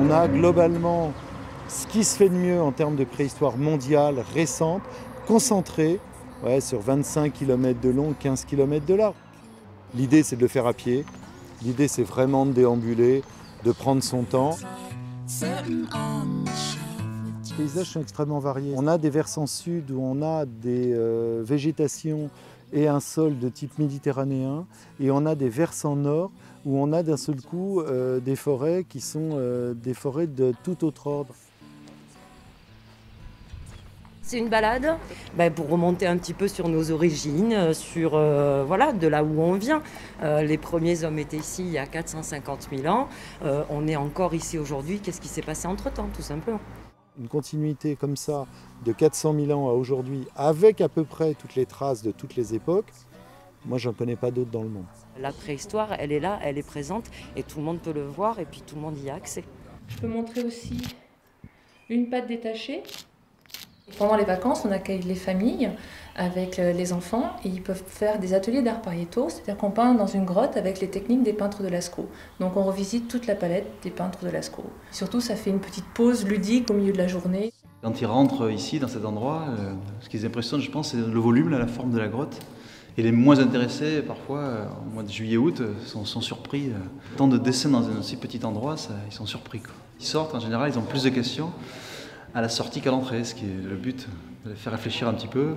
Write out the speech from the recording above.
On a globalement ce qui se fait de mieux en termes de préhistoire mondiale récente, concentrée sur 25 km de long, 15 km de large. L'idée, c'est de le faire à pied. L'idée, c'est vraiment de déambuler, de prendre son temps. Les paysages sont extrêmement variés. On a des versants sud où on a des végétations et un sol de type méditerranéen, et on a des versants nord où on a d'un seul coup des forêts qui sont des forêts de tout autre ordre. C'est une balade pour remonter un petit peu sur nos origines, sur de là où on vient. Les premiers hommes étaient ici il y a 450 000 ans. On est encore ici aujourd'hui. Qu'est-ce qui s'est passé entre-temps, tout simplement? Une continuité comme ça, de 400 000 ans à aujourd'hui, avec à peu près toutes les traces de toutes les époques, moi j'en connais pas d'autres dans le monde. La préhistoire, elle est là, elle est présente, et tout le monde peut le voir, et puis tout le monde y a accès. Je peux montrer aussi une patte détachée. Pendant les vacances, on accueille les familles avec les enfants et ils peuvent faire des ateliers d'art pariétaux, c'est-à-dire qu'on peint dans une grotte avec les techniques des peintres de Lascaux. Donc on revisite toute la palette des peintres de Lascaux. Surtout, ça fait une petite pause ludique au milieu de la journée. Quand ils rentrent ici, dans cet endroit, ce qui les impressionne, je pense, c'est le volume, la forme de la grotte. Et les moins intéressés, parfois, au mois de juillet-août, sont surpris. Tant de dessins dans un si petit endroit, ils sont surpris, quoi. Ils sortent, en général, ils ont plus de questions à la sortie qu'à l'entrée, ce qui est le but, de les faire réfléchir un petit peu.